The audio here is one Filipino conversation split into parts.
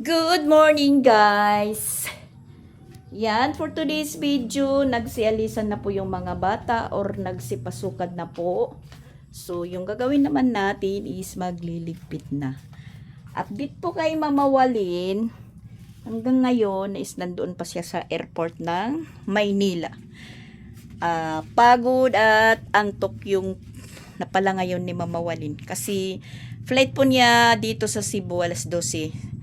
Good morning, guys! Yan, for today's video, nagsialisan na po yung mga bata or nagsipasukad na po. So, yung gagawin naman natin is magliligpit na. Update po kay Mama Walin. Hanggang ngayon is nandoon pa siya sa airport ng Maynila. Pagod at antok yung napala ngayon ni Mama Walin. Kasi flight po niya dito sa Cebu alas 12.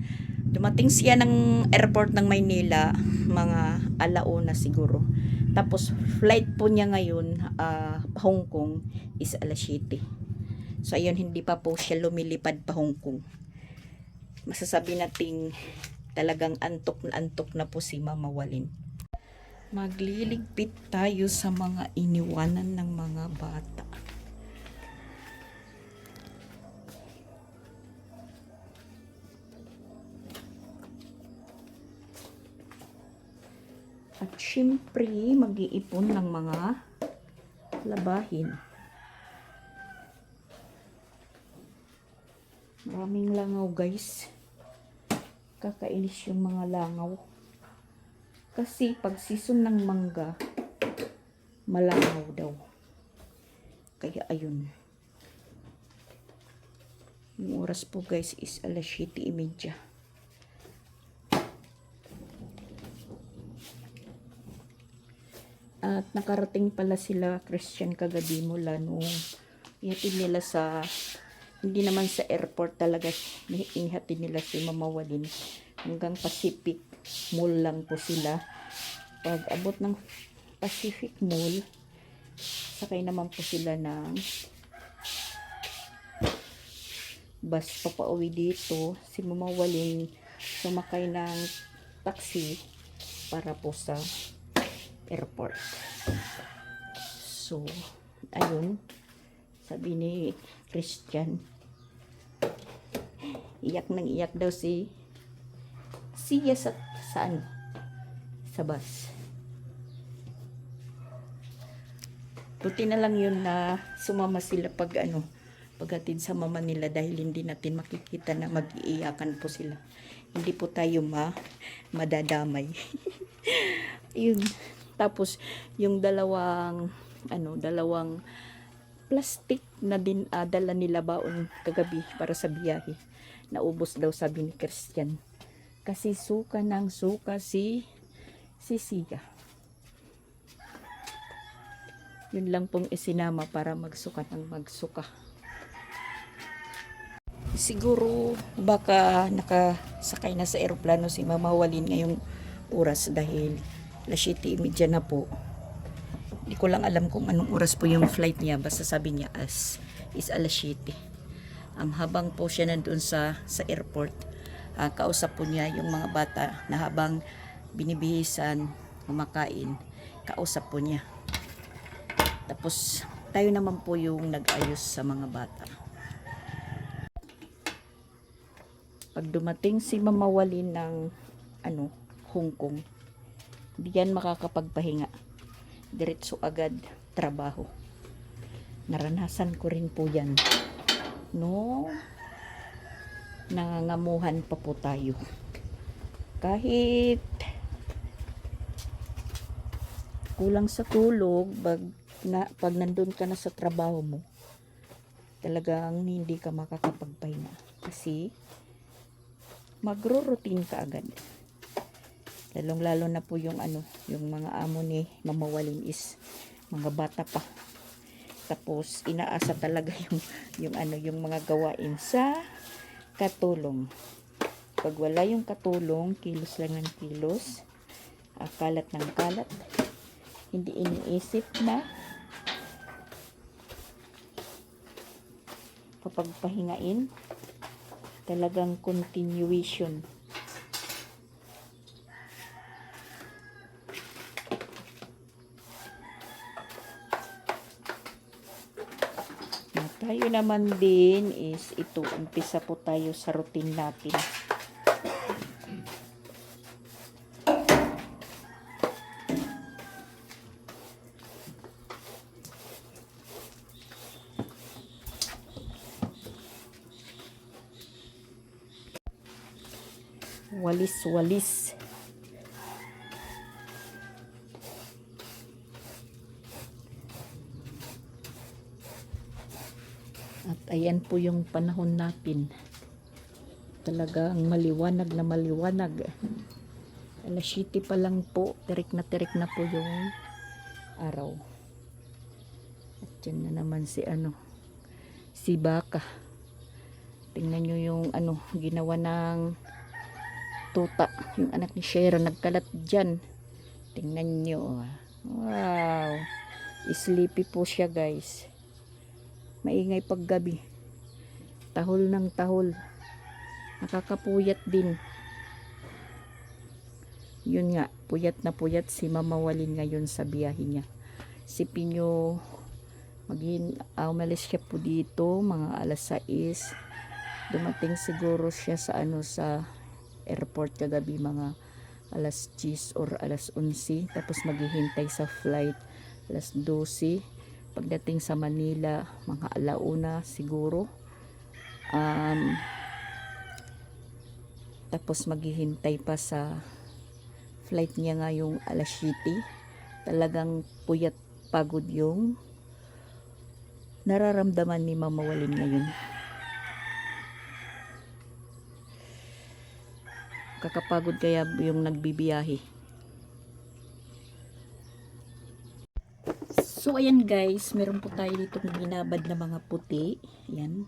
Dumating siya ng airport ng Maynila, mga alauna siguro. Tapos, flight po niya ngayon, Hong Kong, is alas 7. So, ayun, hindi pa po siya lumilipad pa Hong Kong. Masasabi nating talagang antok na po si Mama Walin. Magliligpit tayo sa mga iniwanan ng mga bata. At syempre, mag-iipon ng mga labahin. Maraming langaw, guys. Kakainis yung mga langaw. Kasi pag season ng mangga, malangaw daw. Kaya ayun. Yung oras po, guys, is alas 7:30. At nakarating pala sila Christian kagabi mula nung ihatid nila sa, hindi naman sa airport talaga, ihatid nila si Mama Walin. Hanggang Pacific Mall lang po sila. Pag abot ng Pacific Mall, sakay naman po sila ng bus papauwi dito. Si Mama Walin sumakay ng taxi para po sa airport. So, ayun, sabi ni Christian, iyak nang iyak daw siya saan? Sa bus. Buti na lang yun na sumama sila paghatid sa mama nila dahil hindi natin makikita na mag-iiyakan po sila. Hindi po tayo madadamay. Yun. Tapos, yung dalawang plastic na din dala nila baon kagabi para sa biyahe. Naubos daw, sabi ni Christian. Kasi suka si Sia. Yun lang pong isinama para magsuka ng magsuka. Siguro baka nakasakay na sa eroplano si Mama Walin ngayong oras dahil alas 7:30 na po. Hindi ko lang alam kung anong oras po yung flight niya. Basta sabi niya is alas 7. Habang po siya nandun sa airport, kausap po niya yung mga bata na habang binibihisan, kumakain, kausap po niya. Tapos tayo naman po yung nag-ayos sa mga bata. Pag dumating si Mama Walin ng Hong Kong, hindi yan makakapagpahinga. Diretso agad trabaho. Naranasan ko rin po yan. No, nangangamuhan pa po tayo. Kahit kulang sa tulog, pag nandun ka na sa trabaho mo, talagang hindi ka makakapagpahinga. Kasi magro-routine ka agad. Lalong-lalo na po yung mga amo ni Mama Walin is mga bata pa. Tapos inaasa talaga yung mga gawain sa katulong. Pag wala yung katulong, kilos lang ng kilos, kalat ng kalat. Hindi iniisip na papagpahingain. Talagang continuation. Tayo naman din is ito, umpisa po tayo sa routine natin. Walis-walis. At ayan po yung panahon natin. Talagang maliwanag na maliwanag. Alas 7 pa lang po, tirik na po yung araw. At yan na naman si Baka. Tingnan nyo yung ginawa ng tuta, yung anak ni Sharon, nagkalat dyan. Tingnan nyo. Wow. Sleepy po siya, guys. Maingay paggabi. Tahol ng tahol. Nakakapuyat din. Yun nga, puyat na puyat si Mama Walin ngayon sa biyahe niya. Si Pinyo, umalis siya po dito, mga alas 6. Dumating siguro siya sa sa airport kagabi, mga alas 10 or alas 11. Tapos maghihintay sa flight, alas 12. Pagdating sa Manila, mga alauna siguro. Tapos maghihintay pa sa flight niya nga yung alas 7. Talagang puyat pagod yung nararamdaman ni Mama Walin ngayon. Kakapagod kaya yung nagbibiyahe. So ayan guys, meron po tayo ditong binabad na mga puti. Ayan.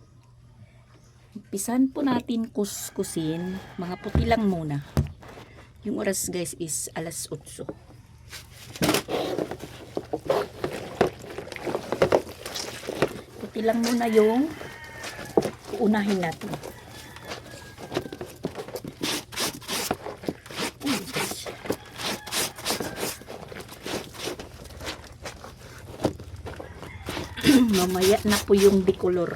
Umpisahan po natin kuskusin. Mga puti lang muna. Yung oras guys is alas 8. Puti lang muna yung uunahin natin. Mamaya na po yung bicolor.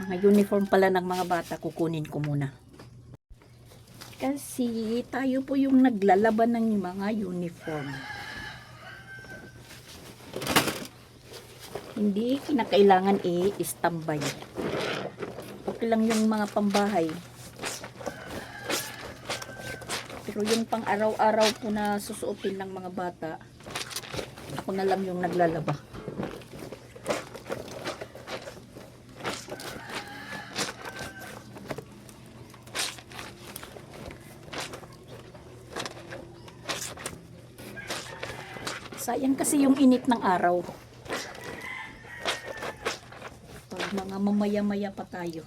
Mga uniform pala ng mga bata, kukunin ko muna. Kasi tayo po yung naglalaban ng mga uniform. Hindi kinakailangan i-standby. Okay lang yung mga pambahay. Pero yung pang araw-araw po na susuotin ng mga bata, ako na lang yung naglalaba. Sayang kasi yung init ng araw. Mga mamaya-maya pa tayo.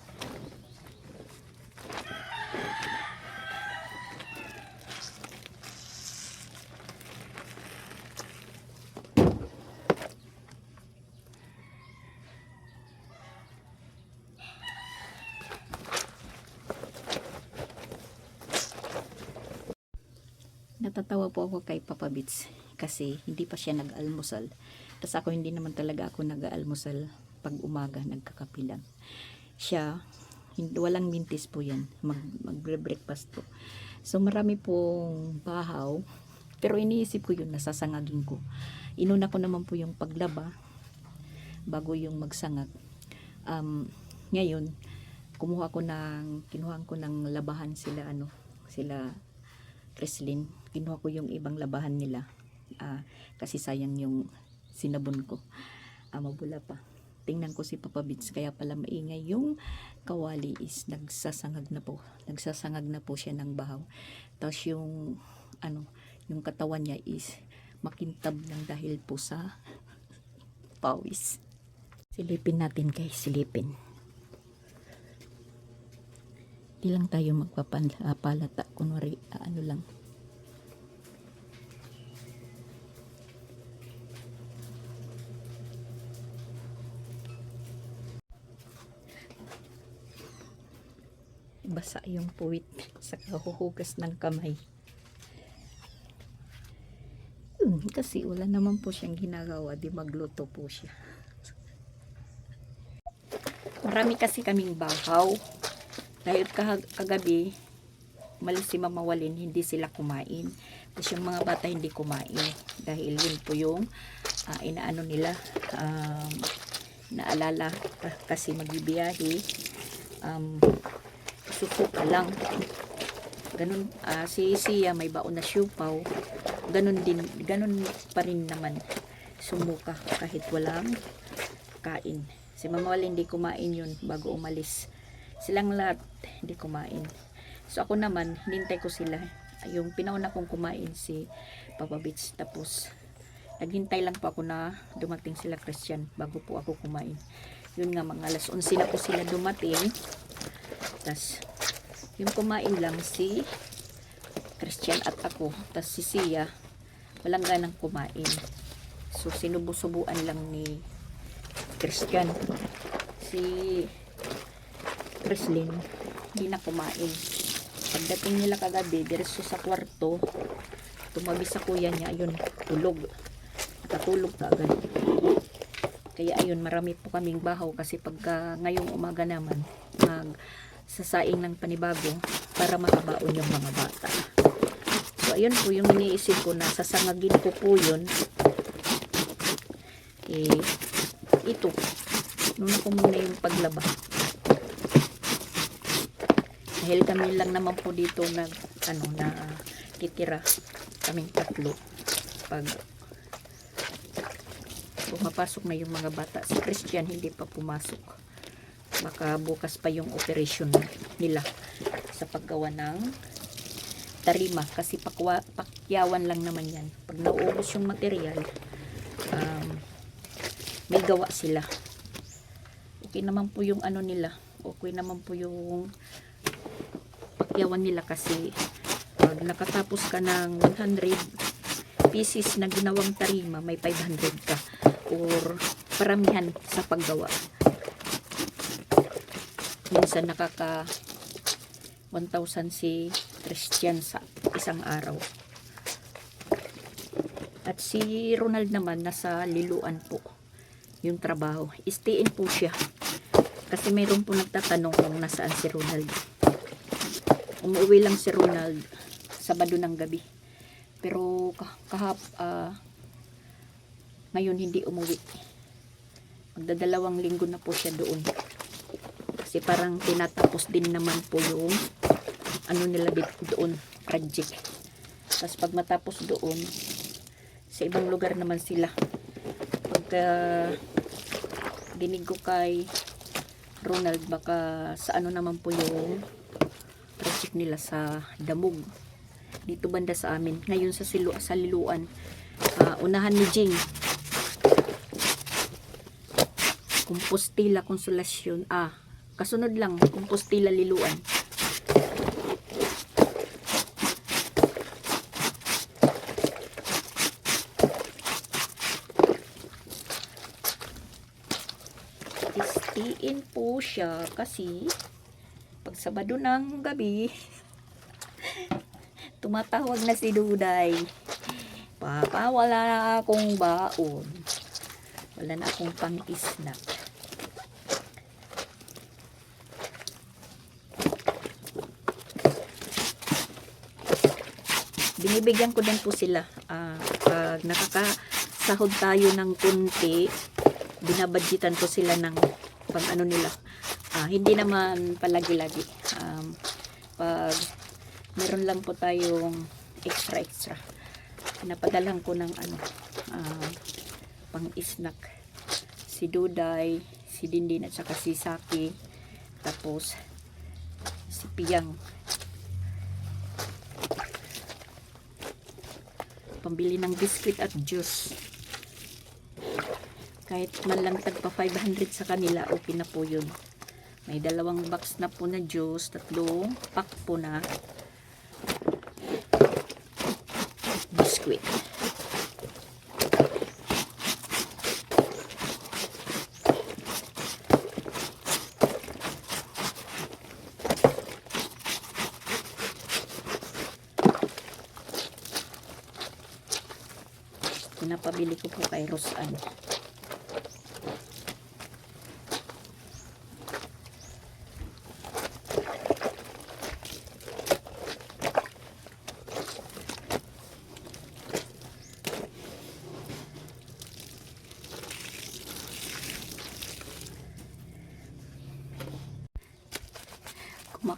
Natatawa po ako kay Papa Bits kasi hindi pa siya nag-almusal. Tapos ako hindi naman talaga ako nag-almusal pag umaga, nagkakapilang. Siya, walang mintis po yan. Magbre-breakfast po. So marami pong bahaw. Pero iniisip ko yun, nasasangagin ko. Inuna ko naman po yung paglaba bago yung magsangag. Ngayon, kinuha ko ng labahan sila, sila Creslin. Kinuha ko yung ibang labahan nila. Kasi sayang yung sinabon ko. Mabula pa. Tingnan ko si Papa Bits, kaya pala maingay yung kawali is nagsasangag na po. Nagsasangag na po siya ng bahaw. Tapos yung katawan niya is makintab ng dahil po sa pawis. Silipin natin guys, silipin. Di lang tayo magpapalata, kunwari lang. Basa yung puwit sa kahuhugas ng kamay. Kasi wala naman po siyang ginagawa, di magluto po siya. Marami kasi kaming bahaw. Dahil kagabi, umalis si Mama Walin, hindi sila kumain. Tapos yung mga bata hindi kumain. Dahil yun po yung inaano nila, naalala kasi magbibiyahe. Susuka lang. Ganun, si Sia may baon na siupaw. Ganun pa rin naman. Sumuka kahit walang kain. Si Mama Walin hindi kumain yun bago umalis. Silang lahat hindi kumain. So ako naman, hinintay ko sila. Yung pinauna kong kumain si Papa Beach. Tapos, naghintay lang po ako na dumating sila Christian bago po ako kumain. Yun nga, mga alas 11 na po sila dumating. Tapos, yung kumain lang si Christian at ako. Tapos si Sia, walang ganang kumain. So, sinubo-subuan lang ni Christian. Si Chrislyn, hindi na kumain. Pagdating nila kagabi, diretso sa kwarto, tumabi sa kuya niya, ayun, tulog. Nakatulog ka agad. Kaya ayun, marami po kaming bahaw kasi pagka ngayong umaga naman, sasaing ng panibago para makabaon yung mga bata. So ayun po yung iniisip ko na sasangagin ko po yun. Ito, nuna ko muna yung paglaba. Dahil kami lang naman po dito na titira kaming tatlo. Pag pumapasok na yung mga bata, si Christian hindi pa pumasok. Baka bukas pa yung operation nila sa paggawa ng tarima kasi pakyawan lang naman yan. Pag nauubos yung material, may gawa sila. Okay naman po yung ano nila, okay naman po yung pakyawan nila kasi pag nakatapos ka ng 100 pieces na ginawang tarima, may 500 ka or paramihan sa paggawa. Minsan nakaka 1,000 si Christian sa isang araw. At si Ronald naman nasa liluan po yung trabaho. Stay-in po siya. Kasi mayroon po nagtatanong kung nasaan si Ronald. Umuwi lang si Ronald Sabado ng gabi. Pero ngayon hindi umuwi. Magdadalawang linggo na po siya doon. Kasi parang tinatapos din naman po yung ano nila doon, project. Tapos pag matapos doon, sa ibang lugar naman sila. Pagka dinig ko kay Ronald, baka sa ano naman po yung project nila sa Damog. Dito banda sa amin. Ngayon sa liluan. Unahan ni Jing. Compostela Consolacion. Kasunod lang, Compostela Liluan. Istiin po siya kasi pag Sabado ng gabi, tumatawag na si Duday. Papa, wala na akong baon. Wala na akong pang-snack. Binibigyan ko din po sila. Pag nakakasahod tayo ng kunti, binabadgetan ko sila ng pang ano nila. Hindi naman palagi-lagi. Pag meron lang po tayong extra, pinapadalan ko ng pang snack. Si Duday, si Dindin at saka si Saki. Tapos si Piyang. Pambili ng biscuit at juice. Kahit man lang tagpa 500 sa kanila, okay na po yun. May 2 box na po na juice, 3 pack po na biscuit. Pinapabili ko po kay Rosan.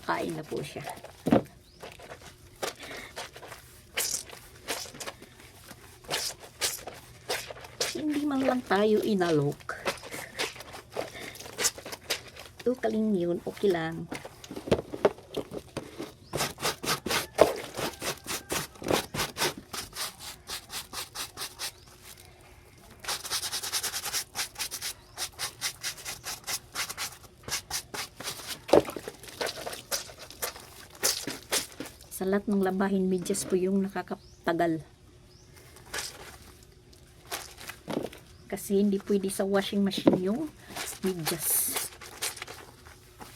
Kumakain na po siya. Hindi man lang tayo inalok. Kaling yun, okay lang. Sa lahat ng labahin, medyas po yung nakakatagal. Kasi hindi pwede sa washing machine yung medyas.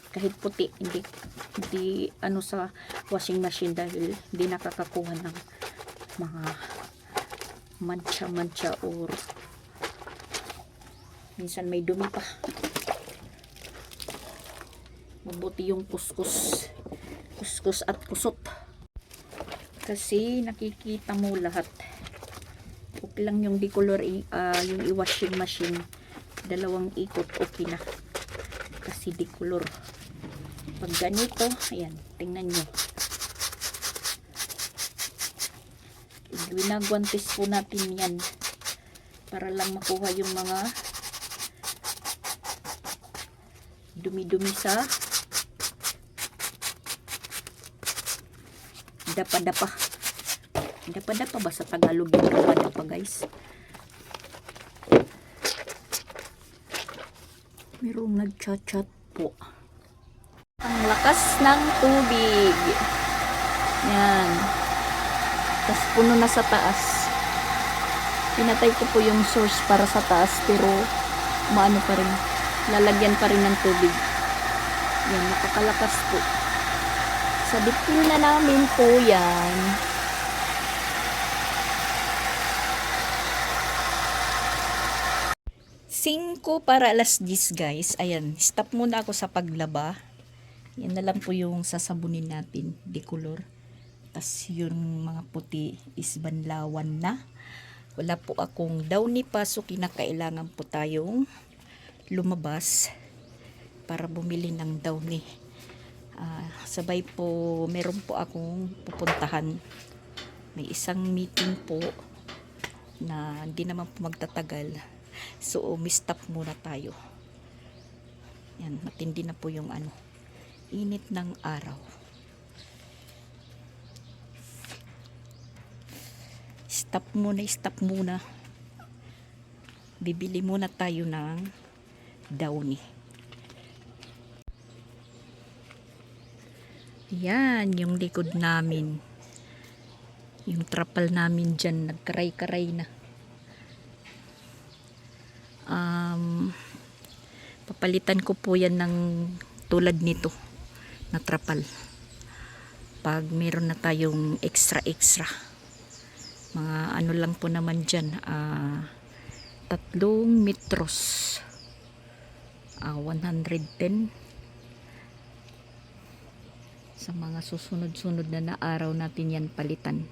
Kahit puti, hindi ano sa washing machine dahil hindi nakakakuha ng mga mancha-mancha or minsan may dumi pa. Mabuti yung kuskus at kusot. Kasi nakikita mo lahat. Okay lang yung decolor, yung i-washing machine. 2 ikot, okay na. Kasi decolor. Pag ganito, ayan, tingnan nyo. Ginagwantis po natin yan. Para lang makuha yung mga dumi-dumi sa dapa-dapa. Dapa-dapa ba sa Tagalog yung dapa-dapa, guys? Merong nag-chat-chat po. Ang lakas ng tubig. Yan. Tapos puno na sa taas. Pinatay ko po yung source para sa taas pero maano pa rin. Lalagyan pa rin ng tubig. Yan, nakakalakas po. Sa dipil na namin po yan. Cinco para 10:00 guys. Ayan, stop muna ako sa paglaba. Yan na lang po yung sasabunin natin, decolor. Tas yung mga puti is banlawan na. Wala po akong downy pa so kinakailangan po tayong lumabas para bumili ng downy. Sabay po, meron po akong pupuntahan. May isang meeting po na hindi naman po magtatagal. So, stop muna tayo. Yan, matindi na po yung init ng araw. Stop muna. Bibili muna tayo ng downy. Yan, yung likod namin. Yung trapal namin dyan, nagkaray-karay na. Papalitan ko po yan ng tulad nito na trapal. Pag meron na tayong extra. Mga ano lang po naman dyan, 3 metros. 110. Sa mga susunod-sunod na araw natin yan palitan.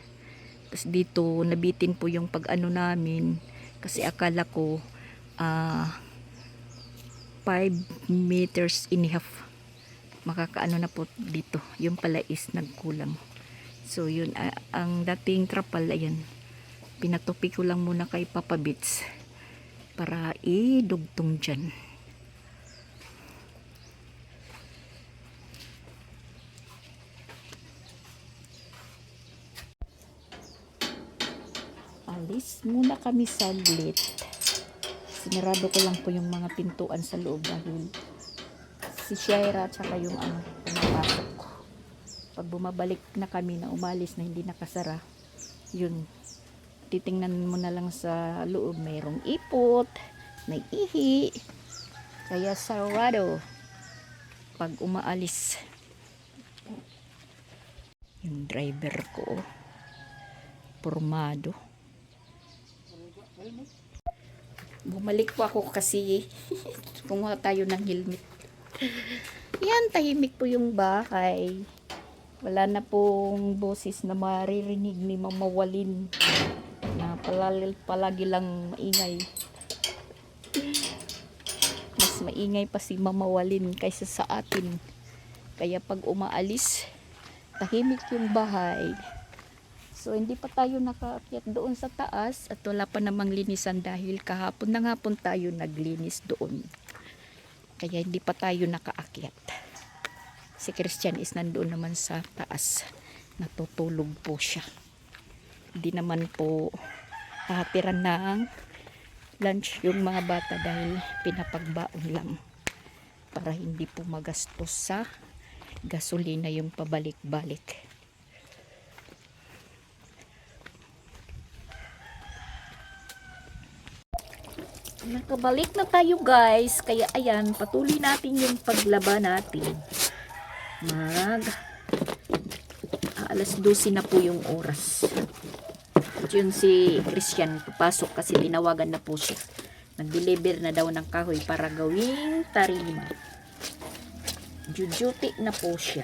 Tapos dito nabitin po yung pag-ano namin kasi akala ko 5 meters and a half makakaano na po dito. Yung pala is nagkulang. So yun, ang dating trapal, ayan, pinatupi ko lang muna kay Papa Bits para idugtong dyan. Alis muna kami saglit. Sinarado ko lang po yung mga pintuan sa loob dahil si Shaira at saka yung pumapasok. Pag bumabalik na kami na umalis na hindi nakasara, yun, titingnan mo na lang sa loob, mayroong ipot, may ihi, kaya sarado pag umaalis. Yung driver ko, pormado. Bumalik po ako kasi kumuha tayo ng helmet. Yan, tahimik po yung bahay. Wala na pong boses na maririnig ni Mama Walin na palagi lang maingay. Mas maingay pa si Mama Walin kaysa sa atin. Kaya pag umaalis, tahimik yung bahay. So hindi pa tayo nakaakyat doon sa taas at wala pa namang linisan dahil kahapon na nga po tayo naglinis doon. Kaya hindi pa tayo nakaakyat. Si Christian is nandoon naman sa taas. Natutulog po siya. Hindi naman po hatiran ng lunch yung mga bata dahil pinapagbaon lang para hindi po magastos sa gasolina yung pabalik-balik. Nakabalik na tayo guys, kaya ayan, patuloy natin yung paglaba natin. Alas 12 na po yung oras. At yun si Christian, papasok kasi tinawagan na po siya. Nag-deliver na daw ng kahoy para gawing tarima. Duty na po siya.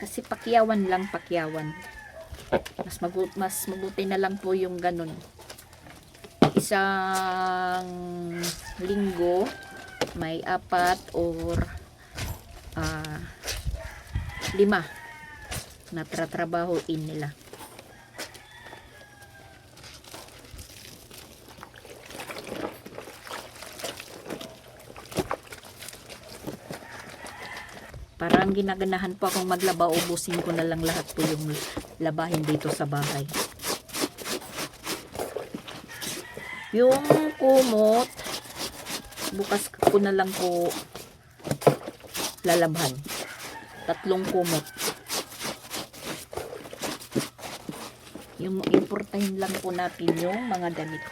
Kasi pakyawan lang, pakyawan. Mas mabuti na lang po yung ganun. Isang linggo may 4 or 5 na tratrabahoin nila. Parang ginaganahan po akong maglaba, ubusin ko na lang lahat po yung labahin dito sa bahay. Yung kumot, bukas ko na lang po lalabhan. 3 kumot. Yung importahin lang po natin yung mga damit.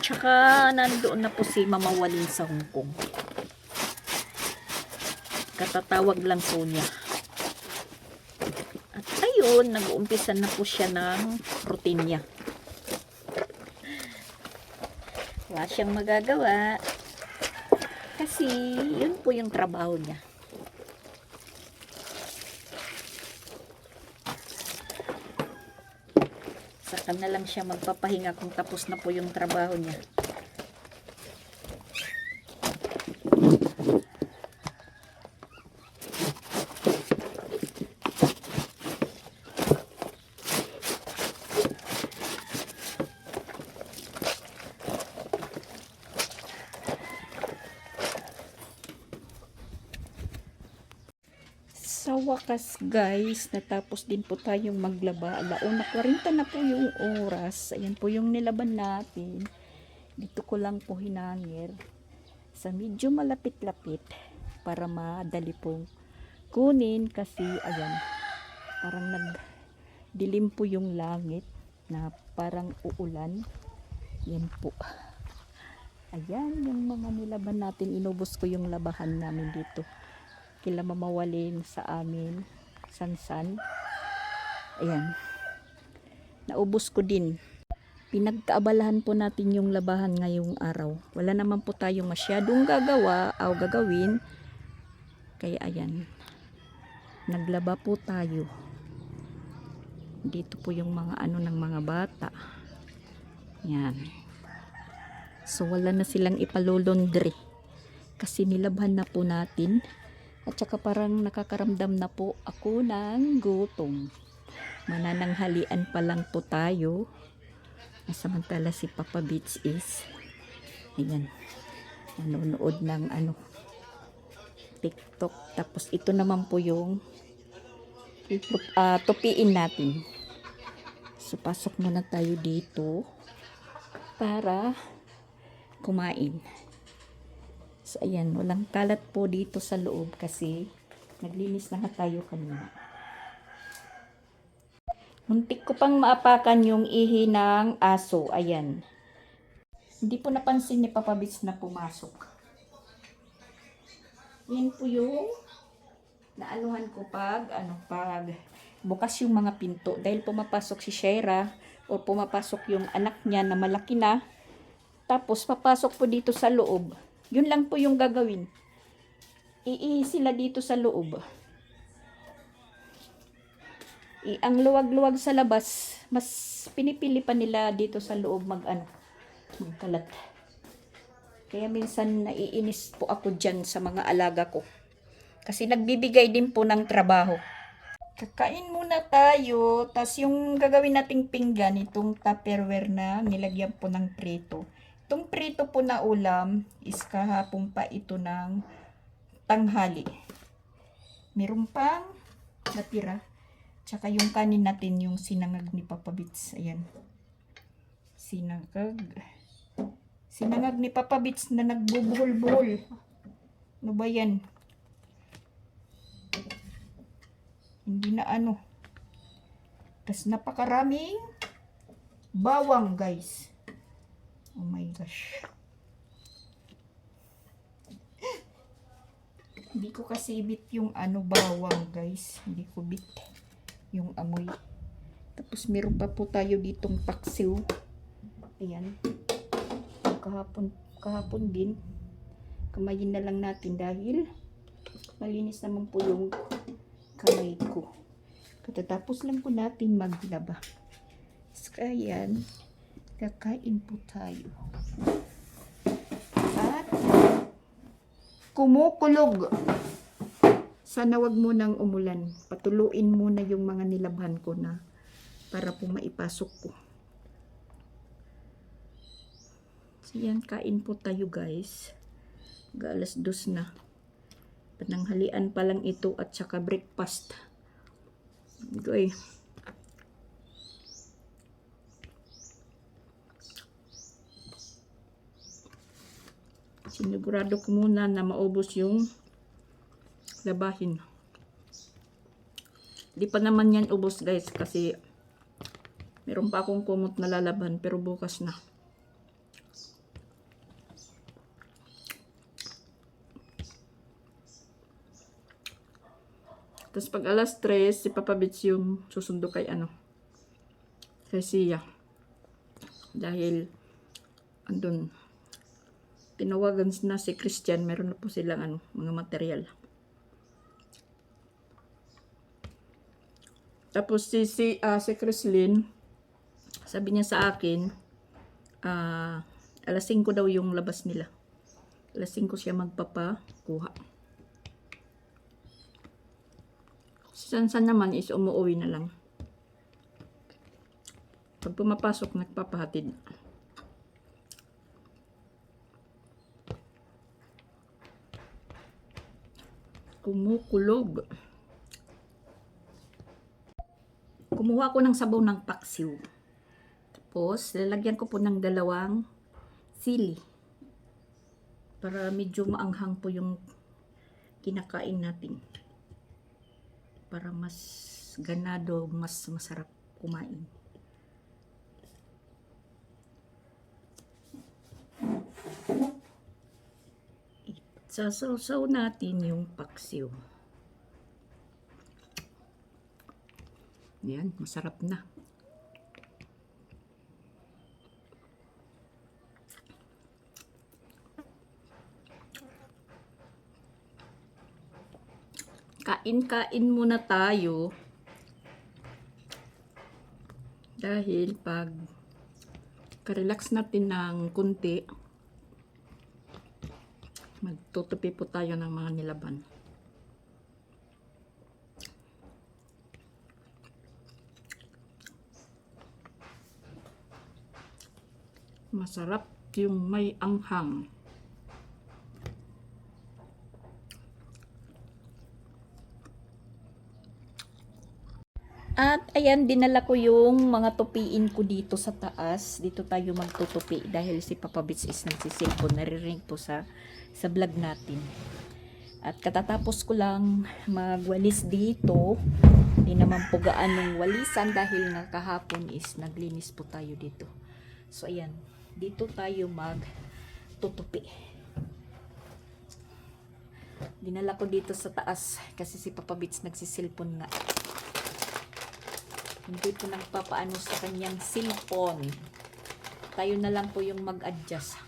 Tsaka nandoon na po si Mama Walin sa Hong Kong. Katatawag lang po niya. At ayun, nag-uumpisa na po siya ng routine niya. Wala siyang magagawa. Kasi yun po yung trabaho niya. Saka na lang siya magpapahinga kung tapos na po yung trabaho niya. Sa wakas guys, natapos din po tayong maglaba. 1:40 na po yung oras. Ayan po yung nilaban natin. Dito ko lang po hinangir sa medyo malapit-lapit para madali pong kunin kasi ayan, parang nagdilim po yung langit na parang uulan. Yan po. Ayan yung mga nilaban natin. Inubos ko yung labahan namin dito kila Mama Walin sa amin Sansan. Ayan, naubos ko din. Pinagkaabalahan po natin yung labahan ngayong araw. Wala naman po tayong masyadong gagawa o gagawin, kaya ayan, naglaba po tayo. Dito po yung mga ano ng mga bata. Yan, so wala na silang ipalolondre kasi nilabhan na po natin. At saka parang nakakaramdam na po ako ng gutom. Manananghalian pa lang po tayo. Samantala si Papa Beach is ayan, nanonood ng TikTok. Tapos ito naman po yung tupiin natin. So pasok muna tayo dito para kumain. So, ayan, walang kalat po dito sa loob kasi naglinis na tayo kanina. Muntik ko pang maapakan yung ihi ng aso. Ayan. Hindi po napansin ni Papa Bits na pumasok. Yan po yung naanuhan ko pag bukas yung mga pinto. Dahil pumapasok si Shaira o pumapasok yung anak niya na malaki na. Tapos papasok po dito sa loob. Yun lang po yung gagawin. iihi sila dito sa loob. Ang luwag-luwag sa labas, mas pinipili pa nila dito sa loob magkalat. Kaya minsan naiinis po ako dyan sa mga alaga ko. Kasi nagbibigay din po ng trabaho. Kakain muna tayo. Tas yung gagawin nating pinggan, itong Tupperware na nilagyan po ng prito. Itong prito po na ulam is kahapon pa ito ng tanghali. Meron pang natira. Tsaka yung kanin natin, yung sinangag ni Papa Bits. Ayan. Sinangag ni Papa Bits na nagbubuhol-buhol. Ano ba yan? Hindi na ano. Tas napakaraming bawang, guys. Oh my gosh. Hindi ko kasi bit yung bawang, guys. Hindi ko bit yung amoy. Tapos meron pa po tayo ditong paksiw. Ayan. Kahapon din. Kamayin na lang natin dahil malinis naman po yung kamay ko. Katatapos lang po natin maglaba. So, ayan. Kakain po tayo. At kumukulog. Sana wag munang umulan. Patuluin muna yung mga nilabhan ko na para po maipasok ko. So yan, kain po tayo guys. Alas 2 na. Pananghalian pa lang ito at saka breakfast. Okay. Sinigurado ko muna na maubos yung labahin. Di pa naman yan ubos guys kasi meron pa akong kumot na lalaban pero bukas na. Tapos pag alas 3 si Papa Bits yung susundo kay kay Sia. Dahil andun tinawagan na si Christian, meron na po silang mga material. Tapos si Chrislyn, sabi niya sa akin, alas 5 daw yung labas nila. Alas 5 siya magpapakuha. Si Sansan naman is umuwi na lang. Pag pumapasok, nagpapahatid. Kumukulog. Kumuha ko ng sabaw ng paksiw. Tapos, lalagyan ko po ng 2 sili. Para medyo maanghang po yung kinakain natin. Para mas ganado, mas masarap kumain. Sasaw-saw natin yung paksiw. Yan, masarap na. Kain-kain muna tayo. Dahil pag ka-relax natin ng kunti, magtutupi po tayo ng mga nilaban. Masarap yung may anghang. At ayan, dinala ko yung mga tupiin ko dito sa taas. Dito tayo magtutupi dahil si Papa Bits is nagsisilpon. Naririnig po sa vlog natin. At katatapos ko lang magwalis dito. Hindi naman po gaanong walisan dahil nga kahapon is naglinis po tayo dito. So ayan, dito tayo magtutupi. Dinala ko dito sa taas kasi si Papa Bits nagsisilpon nga. Hindi po nagpapaano sa kanyang cellphone. Tayo na lang po yung mag-adjust.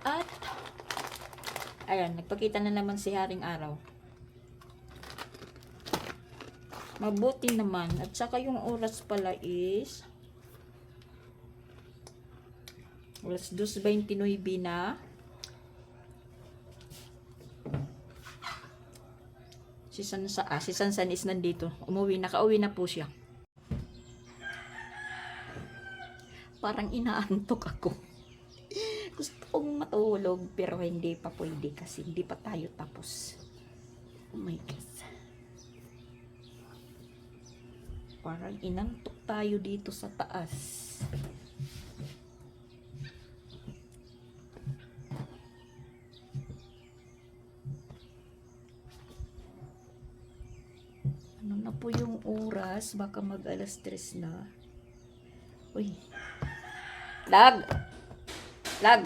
At Ayan, nagpakita na naman si Haring Araw. Mabuti naman. At saka yung oras pala is alas 2:29 na. Si Sansan is nandito. Nakauwi na po siya. Parang inaantok ako. Gusto kong matulog pero hindi pa pwede kasi hindi pa tayo tapos. Oh my God. Parang inantok tayo dito sa taas. Ano na po yung oras? Baka mag alas 3 na. Uy. Lag! Lag!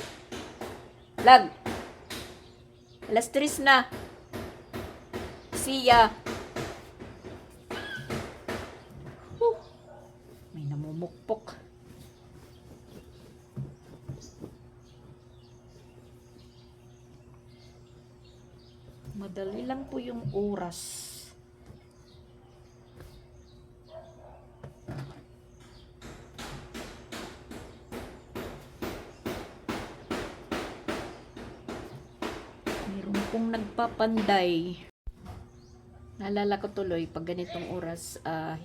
Lag! Alas 3 na. Siya. May namumukpok. Madali lang po yung oras. Meron pong nagpapanday. Naalala ko tuloy, pag ganitong oras,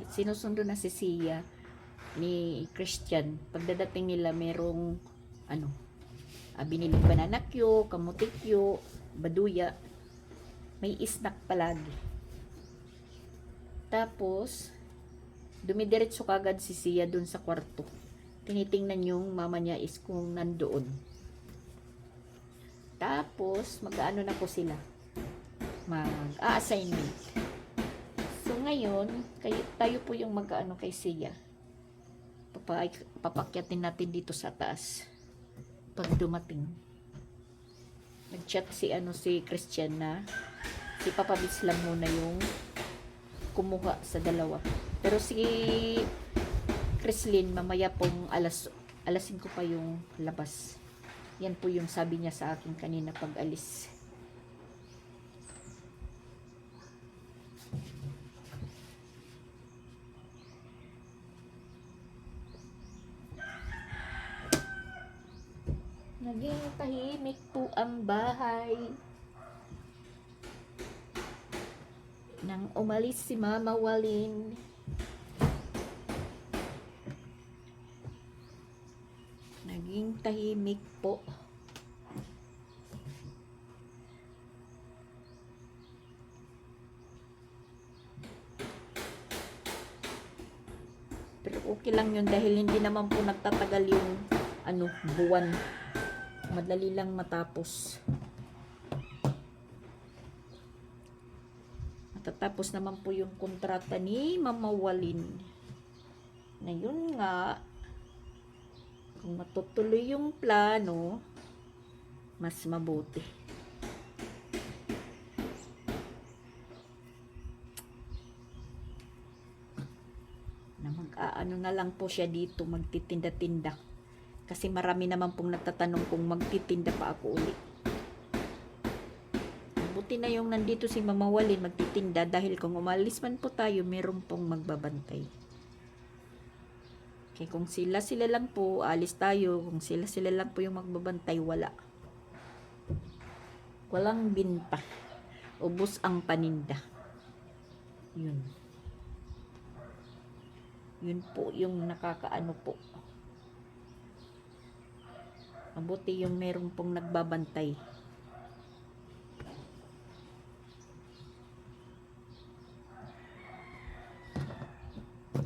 sinusundo na si Sia ni Christian. Pagdadating nila, merong biniling banana Q, kamuti Q, baduya. May snack palagi. Tapos, dumidiretso kagad si Sia dun sa kwarto. Tinitingnan yung mama niya is kung nandoon. Tapos, mag-ano na po sila. Mag-a-assignment. So, ngayon, tayo po yung mag-ano kay Sia. Papakyatin natin dito sa taas. Pag dumating. Nag-chat si Christian na si Papa Bits lang muna yung kumuha sa dalawa. Pero si Chrislyn, mamaya pong alas 5 pa yung labas. Yan po yung sabi niya sa akin kanina pag alis. Naging tahimik po ang bahay. Nang umalis si Mama Walin. Naging tahimik po. Pero okay lang yun dahil hindi naman po nagtatagal yung buwan. Madali lang matapos. Matatapos naman po yung kontrata ni Mama Walin. Na yun nga, kung matutuloy yung plano, mas mabuti. Na mag-aano na lang po siya dito, magtitinda-tinda. Kasi marami naman pong nagtatanong kung magtitinda pa ako ulit. Buti na yung nandito si Mama Walin magtitinda dahil kung umalis man po tayo, meron pong magbabantay. Okay, kung sila lang po, alis tayo. Kung sila lang po yung magbabantay, wala. Walang binta. Ubos ang paninda. Yun. Yun po yung nakakaano po. Mabuti yung meron pong nagbabantay.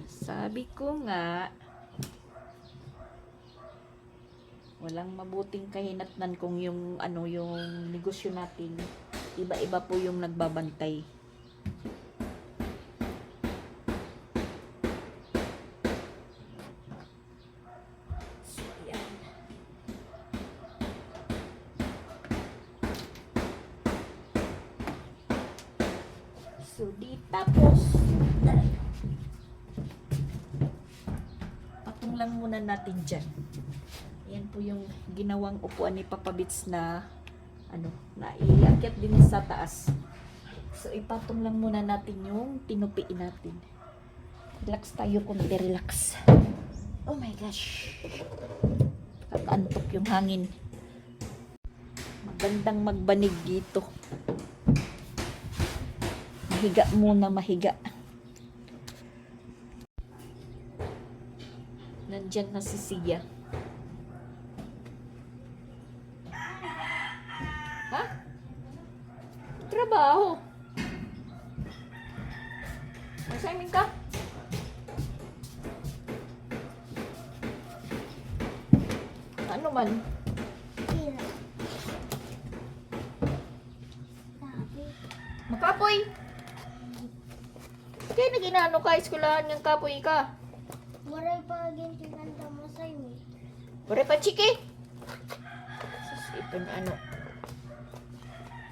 Sabi ko nga, walang mabuting kahinatnan kung yung yung negosyo natin, iba-iba po yung nagbabantay. So, di tapos patong lang muna natin dyan. Yan po yung ginawang upuan ni Papa Bits na naiakyat din sa taas. So, ipatong lang muna natin yung tinupiin natin. Relax tayo, konti relax. Oh my gosh. Kakaantok yung hangin. Magandang magbanig dito. Mahiga muna, mahiga. Nandyan na si Sia. Ha? Trabaho. Assignment ka? Ano man? Makapoy! Kaya nag-inano ka, eskulahan ng kapoy ka. Maray pa ginti kanta mo sa'yo eh. Bore pa, chiki! Sus, ito na ano.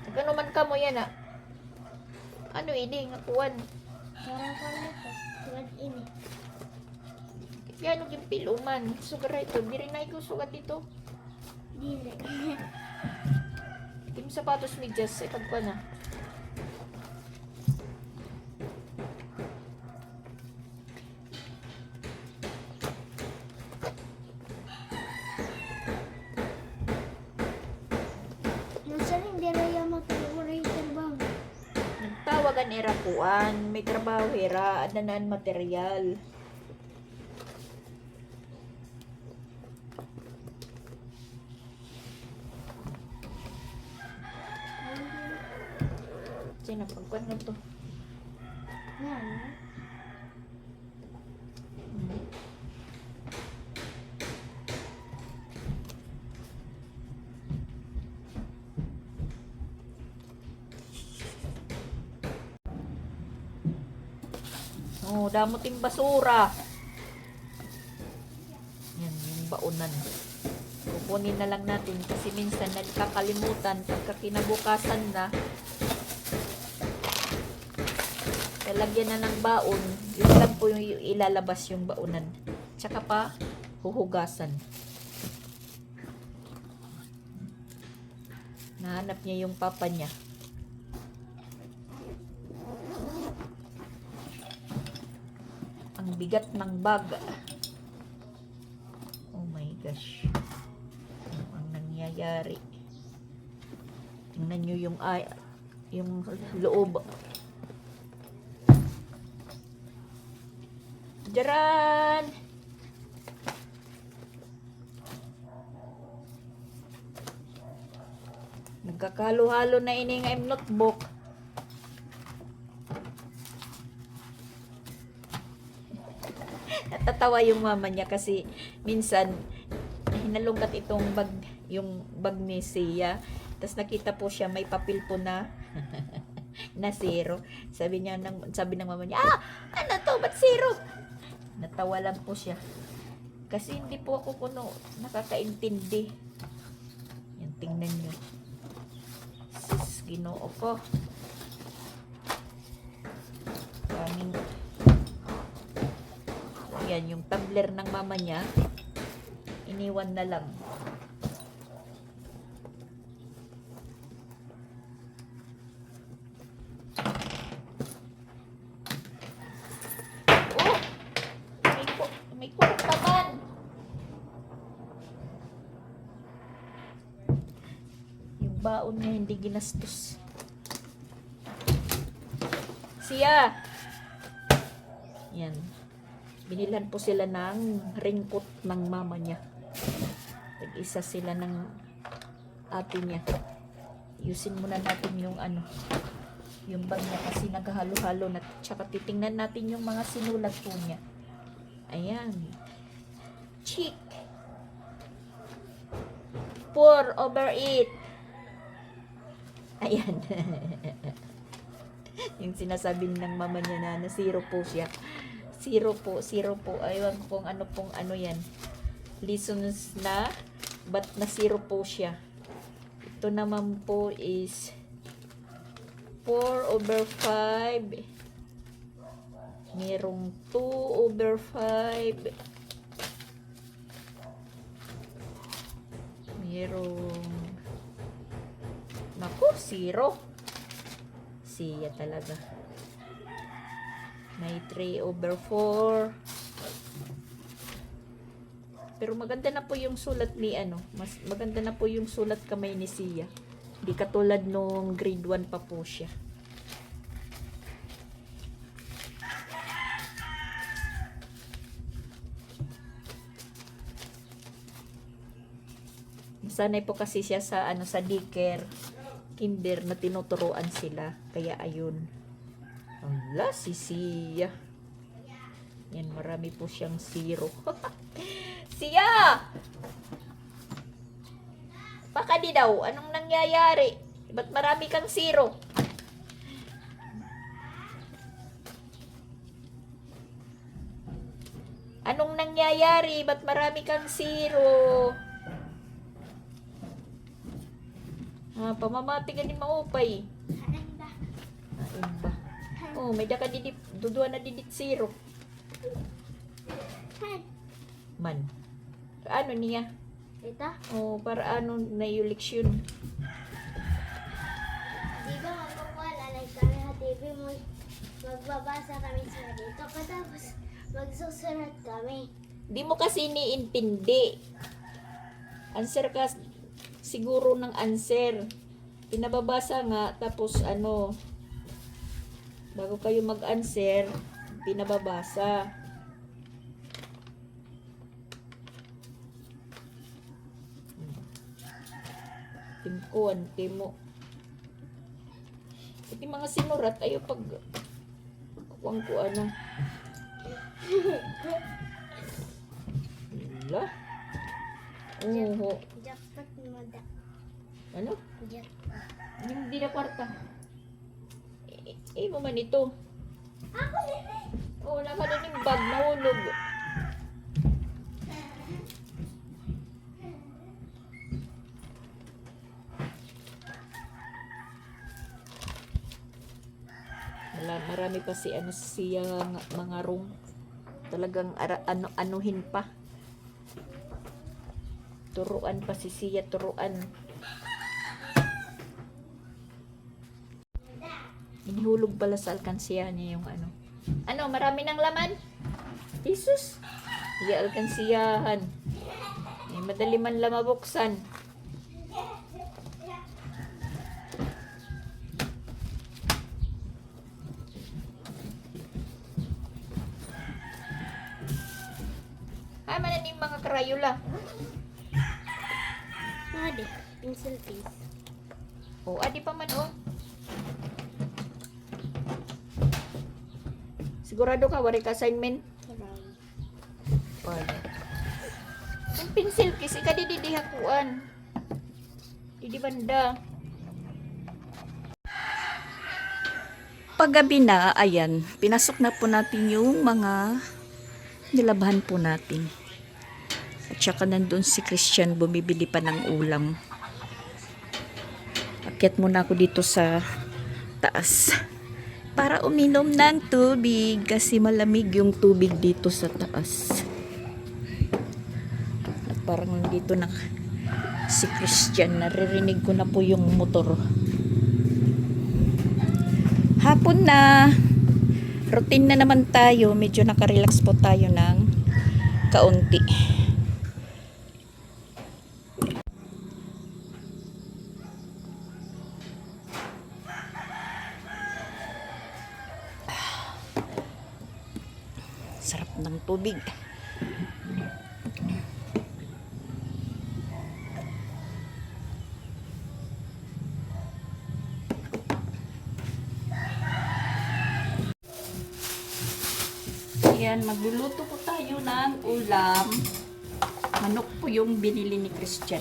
Nagano man ka mo yan, Ano ini, ngakuan. Parang kalito. Sugat ini. Kaya ano yung piluman. Sugar ito. Biri na ikaw sugat ito. Dili. Kim sapatos medyas. Ipag ko na. Nasaan hindi raya matulurator ba? Nagtawagan era kuan. May trabaho era. Adanan material. Sino pagkuan na to? Yan. Oh, damuting basura. Yan, yung baunan. Kukunin na lang natin kasi minsan nagkakalimutan pagka kinabukasan na. Lalagyan na ng baon. Yun lang po yung ilalabas yung baunan. Tsaka pa, huhugasan. Nahanap niya yung papa niya. Ang bigat ng bag. Oh my gosh. Ano ang nangyayari? Tingnan nyo yung loob. Jaran! Nagkakalo-halo na ini nga im notebook. Natatawa yung mama niya kasi minsan hinalungkat itong bag, yung bag ni Sia. Tapos nakita po siya may papel po na na zero. Sabi ng mama niya, ano to? Ba't zero? Natawa lang po siya. Kasi hindi po ako kuno nakakaintindi. Yan, tingnan nyo. Sis, Ginoo ko. Kaming yan, yung tumbler ng mama niya, iniwan na lang. Oh! May kulok naman! Yung baon niya hindi ginastos. Siya! Yan. Binilan po sila ng raincoat ng mama niya. Nag-isa sila ng ate niya. Yusin muna natin yung yung bag niya kasi naghahalo-halo na. Tsaka titingnan natin yung mga sinulat po niya. Ayan. Chick. 4/8. Ayan. Yung sinasabi ng mama niya na zero po siya. Zero po. Aywan kung ano pong ano yan. Lessons na, but na zero po siya. Ito naman po is 4/5. Merong 2/5. Merong zero. Siya talaga. May 3/4. Pero maganda na po yung sulat ni mas maganda na po yung sulat kamay ni Sia. Hindi katulad nung grade 1 pa po siya. Sanay po kasi siya sa sa daycare, kinder na tinuturuan sila. Kaya ayun. Ala, si Sia. Yan, marami po siyang zero. Sia! Baka di daw, anong nangyayari? Ba't marami kang zero? Anong nangyayari? Ba't marami kang zero? Pamamati ka ni maupay. Hanan ba? Ayun ba? Oh, may daka didip, dudua na didit zero. Han. Man. Ano niya? Ito? Oh, para ano na yung leksyon. Di ba magpapalalay kami sa TV mo? Magbabasa kami sa dito. Katapos magsusulat kami. Di mo kasi niintindi. Answer ka siguro ng answer. Pinababasa nga, tapos bago kayo mag-answer, pinababasa. Timkuan, timo. Iti mga sinurat, ayo pag kuwang ko Wala. Oo. Jackpot mo da. Ano? Jackpot. Hindi na kwarta. Mo man ito. Ako din eh. Oo, nakada ng bag, nahulog. Marami pa siya mga room. Talagang anuhin pa. Turuan pa si Sia, turuan. Inihulog pala sa alkansiya niya yung marami ng laman. Jesus! Iya alkansiyahan. Madali man lang mabuksan. Manan yung mga Crayola. Adi, pencil case. Adi pa man Sigurado ka, wari ka assignment? Yung pencil case, ika didihakuan. Didi banda. Paggabi na, ayan, pinasok na po natin yung mga nilabahan po natin. At saka nandun si Christian bumibili pa ng ulam. Akyat muna ako dito sa taas para uminom ng tubig kasi malamig yung tubig dito sa taas. At parang nandito na si Christian, naririnig ko na po yung motor. Hapon na, routine na naman tayo, medyo nakarelax po tayo ng kaunti. Sarap ng tubig. Ayan, magluluto po tayo ng ulam. Manok po yung binili ni Christian.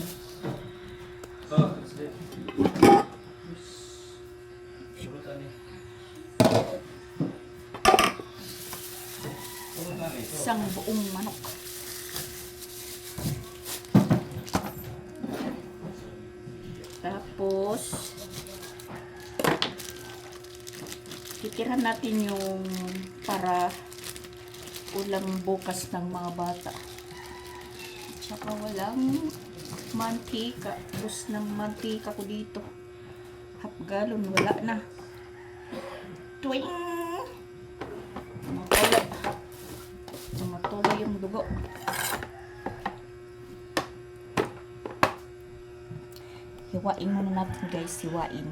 Isang buong manok. Tapos titirahan natin yung para ulam bukas ng mga bata. At saka walang mantika. Bus ng mantika ko dito. half gallon, wala na. Twing! Tumutulo yung dugo. Hiwain muna natin guys, hiwain.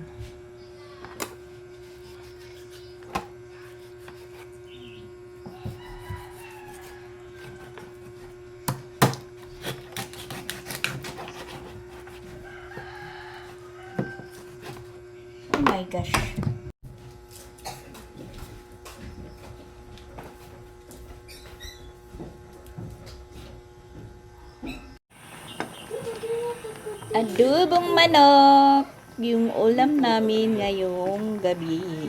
Oh my gosh. Adobong manok. Yung ulam namin ngayong gabi.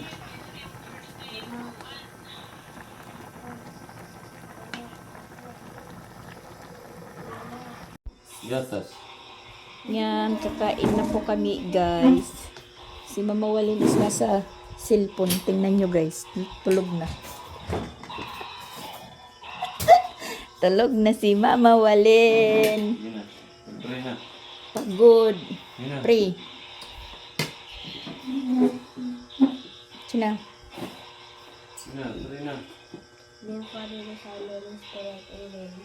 Gatas. Yan, kakain na po kami guys. Si Mama Walin is nasa cellphone. Tingnan nyo guys. Tulog na. Tulog na si Mama Walin. Yun na. Pre na. Pagod. Yun na. Pre. Sina? Yun na. Pre na. Then Father, the Son, and the Spirit. Amen.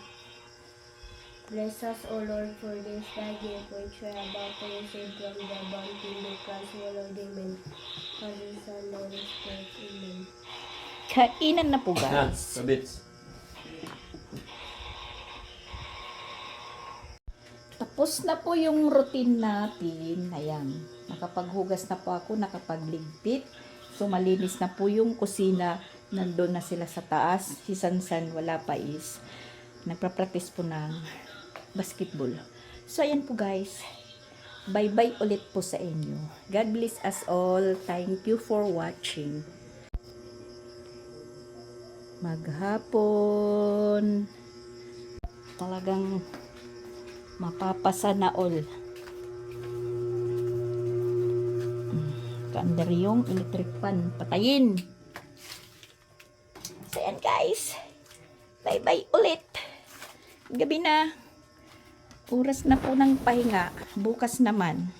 Bless us, O Lord, for this thy gift which we are about to receive from the bounty of Christ, O Lord. Amen. Father, Son, and Holy Spirit. Amen. Kainan na po Na. guys. Kabits. Tapos na po yung routine natin. Ayan. Nakapaghugas na po ako, nakapagligpit. So, malinis na po yung kusina. Nandun na sila sa taas. Si Sansan, wala pa is. Nagpa-practice po ng basketball. So, ayan po guys. Bye-bye ulit po sa inyo. God bless us all. Thank you for watching. Maghapon. Talagang mapapasa na all. Kaandar yung electric fan. Patayin. So, ayan guys. Bye-bye ulit. Gabi na. Oras na po ng pahinga. Bukas naman.